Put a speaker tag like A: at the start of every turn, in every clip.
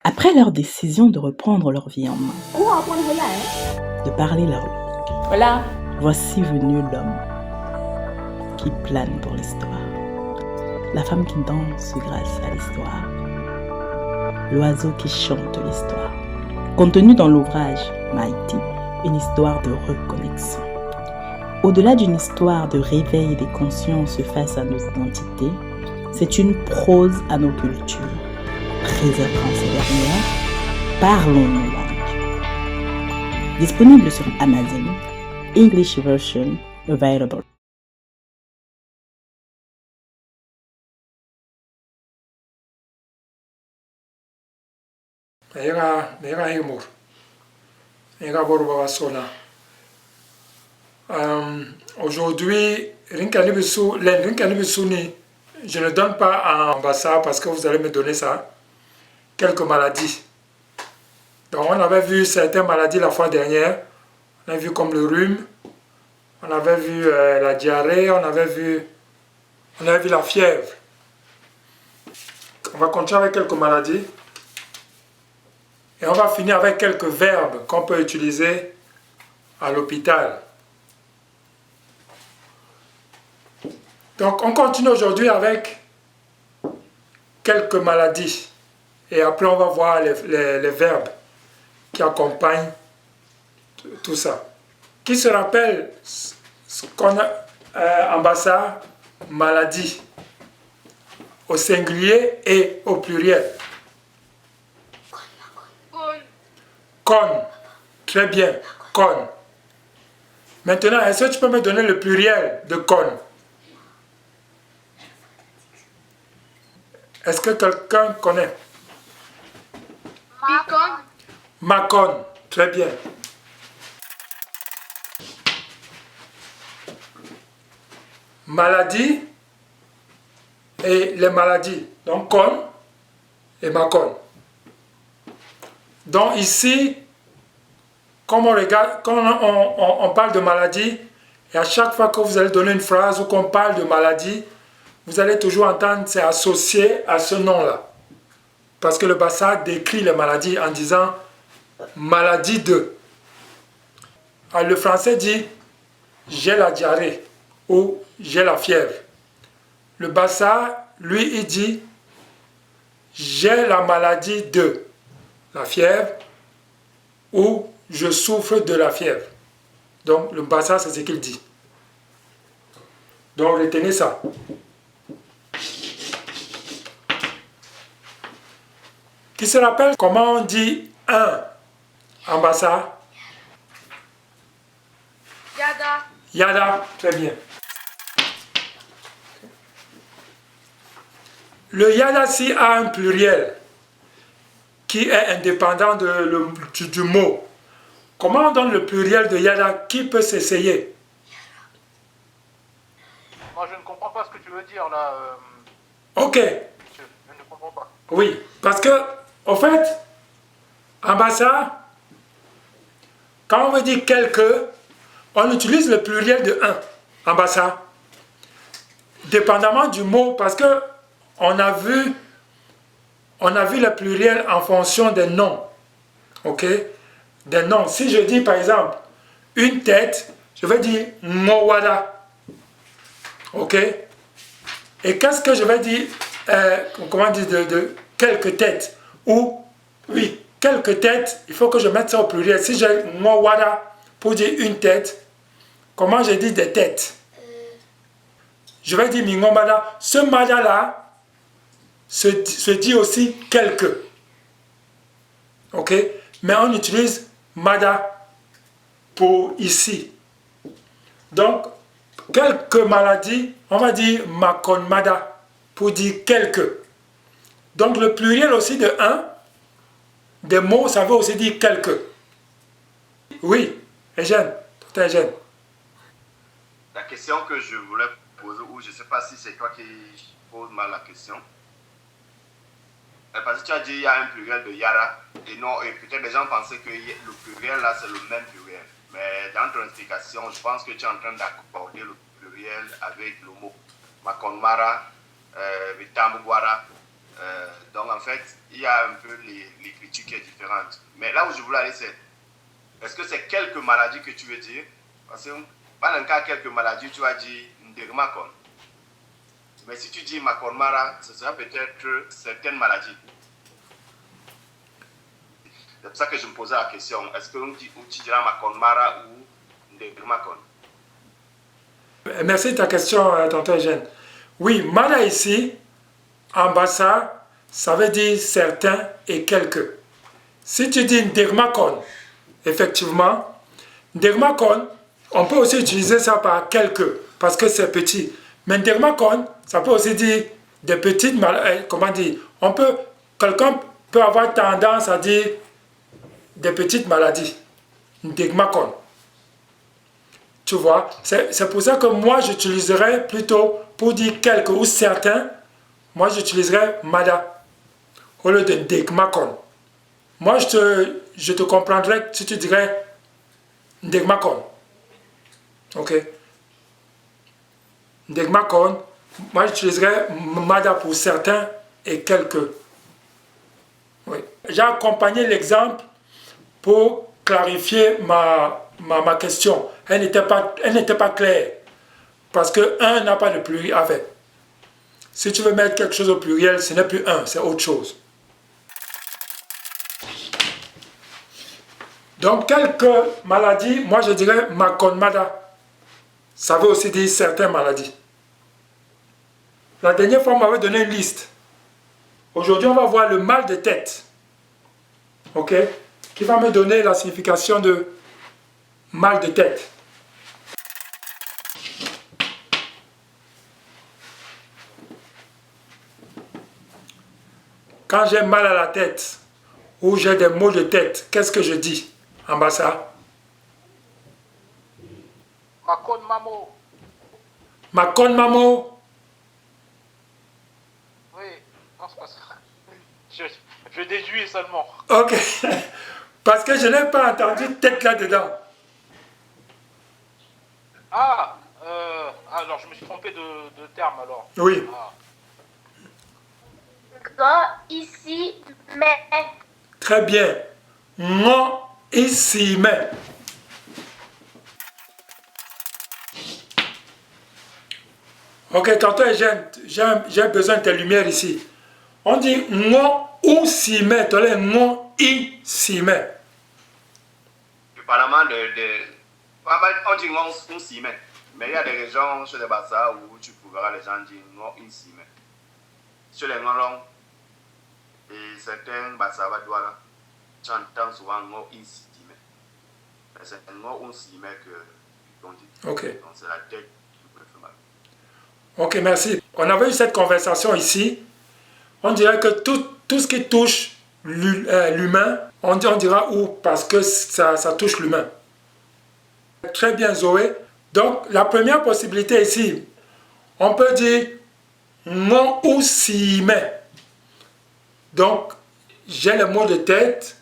A: Après leur décision de reprendre leur vie en main, de parler leur langue,
B: Voilà.
A: voici venu l'homme qui plane pour l'histoire, la femme qui danse grâce à l'histoire, l'oiseau qui chante l'histoire. Contenu dans l'ouvrage Mighty, une histoire de reconnexion. Au-delà d'une histoire de réveil des consciences face à nos identités, c'est une prose à nos cultures. Préservons ces dernières, parlons nos langues. Disponible sur Amazon, English version available.
C: Aujourd'hui, je ne donne pas en Bassa parce que vous allez me donner ça, quelques maladies. Donc on avait vu certaines maladies la fois dernière, on a vu comme le rhume, on avait vu la diarrhée, on avait vu la fièvre. On va continuer avec quelques maladies et on va finir avec quelques verbes qu'on peut utiliser à l'hôpital. Donc on continue aujourd'hui avec quelques maladies et après on va voir les verbes qui accompagnent tout ça. Qui se rappelle ce qu'on a en Bassa, maladie, au singulier et au pluriel? Con. Très bien. Con. Maintenant, est-ce que tu peux me donner le pluriel de con? Est-ce que quelqu'un connaît?
D: Macon.
C: Macon. Très bien. Maladie et les maladies. Donc, con et macon. Donc, ici, comme on regarde, quand on parle de maladie, et à chaque fois que vous allez donner une phrase ou qu'on parle de maladie, vous allez toujours entendre c'est associé à ce nom-là. Parce que le Bassa décrit les maladies en disant maladie de. Alors, le français dit j'ai la diarrhée ou j'ai la fièvre. Le Bassa, lui, il dit j'ai la maladie de la fièvre ou je souffre de la fièvre. Donc, le Bassa, c'est ce qu'il dit. Donc, retenez ça. Qui se rappelle comment on dit un en Bassa?
D: Yada.
C: Yada, très bien. Le yada-ci a un pluriel qui est indépendant du mot. Comment on donne le pluriel de yada? Qui peut s'essayer?
E: Moi, je ne comprends pas ce que tu veux dire là.
C: Ok.
E: Je ne comprends pas.
C: Oui, parce que, en fait, en Bassa, quand on veut dire quelque, on utilise le pluriel de un en Bassa. Dépendamment du mot, parce que on a vu le pluriel en fonction des noms. Ok? Des noms. Si je dis par exemple une tête, je vais dire Mowada. Ok? Et qu'est-ce que je vais dire, comment dire, de quelques têtes? Ou, oui, quelques têtes, il faut que je mette ça au pluriel. Si j'ai Mowada pour dire une tête, comment je dis des têtes? Je vais dire Mingomada. Ce mada-là se dit aussi quelques. Ok? Mais on utilise mada pour ici. Donc, quelques maladies, on va dire makonmada pour dire quelques. Donc, le pluriel aussi de un, des mots, ça veut aussi dire quelques. Oui, Eugène, tout est Eugène.
F: La question que je voulais poser, ou je ne sais pas si c'est toi qui poses mal la question, parce que tu as dit qu'il y a un pluriel de yara, et non, et peut-être les gens pensaient que le pluriel là c'est le même pluriel. Mais dans ton explication, je pense que tu es en train d'accorder le pluriel avec le mot Makonmara, Vitambugwara, Donc en fait, il y a un peu l'écriture qui est différente. Mais là où je voulais aller, c'est est-ce que c'est quelques maladies que tu veux dire? Parce que dans le cas quelques maladies, tu as dit Ndermakon. Mais si tu dis Makonmara, ce sera peut-être certaines maladies. C'est pour ça que je me posais la question. Est-ce que tu diras Makonmara ou Ndermakon?
C: Merci de ta question, tonton Eugène. Oui, Mara ici, en Bassa, ça veut dire certains et quelques. Si tu dis Ndermakon, effectivement, Ndermakon, on peut aussi utiliser ça par quelques, parce que c'est petit. Mais Ndermakon, ça peut aussi dire des petites maladies. Comment dire? Quelqu'un peut avoir tendance à dire des petites maladies. Ndermakon. Tu vois? C'est pour ça que moi, j'utiliserais plutôt, pour dire quelques ou certains, moi, j'utiliserais Mada au lieu de Ndegmakon. Moi, je te comprendrais si tu dirais Ndegmakon. Ok? Ndegmakon, moi, j'utiliserais Mada pour certains et quelques. Oui. J'ai accompagné l'exemple pour clarifier ma question. Elle n'était pas claire. Parce que un n'a pas de pluriel avec. Si tu veux mettre quelque chose au pluriel, ce n'est plus un, c'est autre chose. Donc, quelques maladies, moi je dirais Makonmada. Ça veut aussi dire certaines maladies. La dernière fois, on m'avait donné une liste. Aujourd'hui, on va voir le mal de tête. Ok? Qui va me donner la signification de mal de tête. Quand j'ai mal à la tête ou j'ai des maux de tête, qu'est-ce que je dis en Bassa?
E: Makon Mamo.
C: Makon Mamo.
E: Oui, non, c'est pas ça. Je déduis seulement.
C: Ok. Parce que je n'ai pas entendu tête là-dedans.
E: Ah, alors je me suis trompé de terme alors.
C: Oui.
E: Ah.
B: Ici, mais.
C: Très bien. Mon ici, mais. Ok, tonton Eugène, j'ai besoin de tes lumières ici. On dit mon ou si mais, tu as mon ici mais.
F: Dépendamment on dit on s'y met. Mais il y a des régions chez les Bassa où tu trouveras les gens dire non, ils s'y mettent. Sur les Ngolong et certains Bassa Badouala, tu entends souvent non, ils s'y mettent. Mais c'est non, on s'y met que l'on dit.
C: Ok.
F: Donc c'est la tête qui peut faire mal.
C: Ok, merci. On avait eu cette conversation ici. On dirait que tout ce qui touche l'humain, on dira où parce que ça touche l'humain. Très bien, Zoé. Donc, la première possibilité ici, on peut dire non ou si mais. Donc, j'ai le mot de tête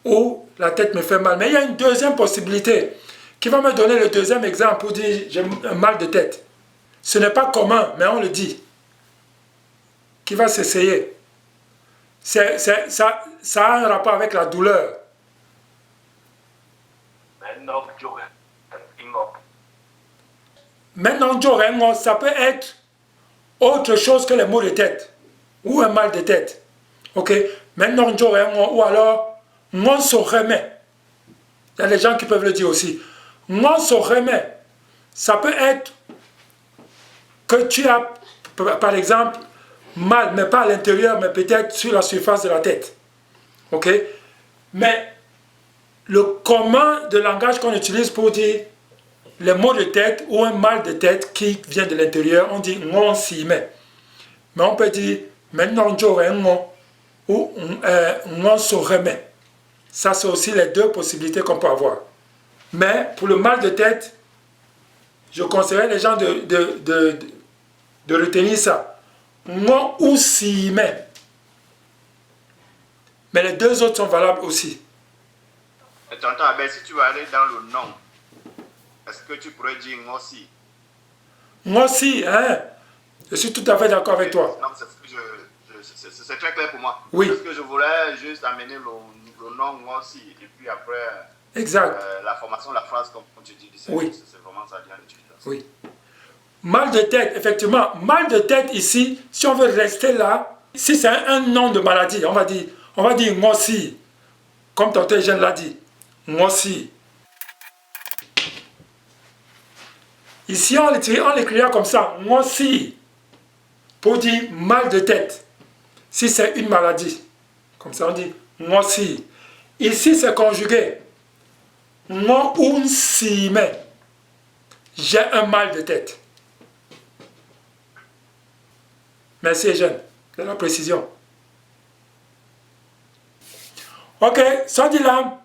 C: ou la tête me fait mal. Mais il y a une deuxième possibilité qui va me donner le deuxième exemple pour dire j'ai un mal de tête. Ce n'est pas commun, mais on le dit. Qui va s'essayer. Ça a un rapport avec la douleur. Maintenant, ça peut être autre chose que les maux de tête ou un mal de tête. Ok? Maintenant, ou alors, on se remet. Il y a des gens qui peuvent le dire aussi. On se remet. Ça peut être que tu as, par exemple, mal, mais pas à l'intérieur, mais peut-être sur la surface de la tête. Ok? Mais le commun de langage qu'on utilise pour dire les maux de tête ou un mal de tête qui vient de l'intérieur, on dit on s'y met. Mais on peut dire maintenant ou on se remet. Ça, c'est aussi les deux possibilités qu'on peut avoir. Mais pour le mal de tête, je conseillerais les gens de retenir ça. On ou s'y met. Mais les deux autres sont valables aussi.
F: Et tonton Abel, si tu veux aller dans le nom, est-ce que tu pourrais dire moi aussi?
C: Moi aussi, hein? Je suis tout à fait d'accord avec toi.
F: Non, c'est ce que je C'est très clair pour moi.
C: Oui.
F: Parce que je voulais juste amener le nom moi aussi. Et puis après,
C: Exact.
F: la formation, la phrase, comme tu dis, c'est
C: Oui.
F: vraiment ça vient d'utilisation.
C: Oui. Mal de tête, effectivement. Mal de tête ici, si on veut rester là, si c'est un nom de maladie, on va dire Ngossi. Comme Dr. Eugène l'a dit. Ngossi. Ici, on l'écrira comme ça. Ngossi. Pour dire mal de tête. Si c'est une maladie. Comme ça, on dit Ngossi. Ici, c'est conjugué. Ngonsime. J'ai un mal de tête. Merci, Eugène, de la précision. Ok, Sandilam.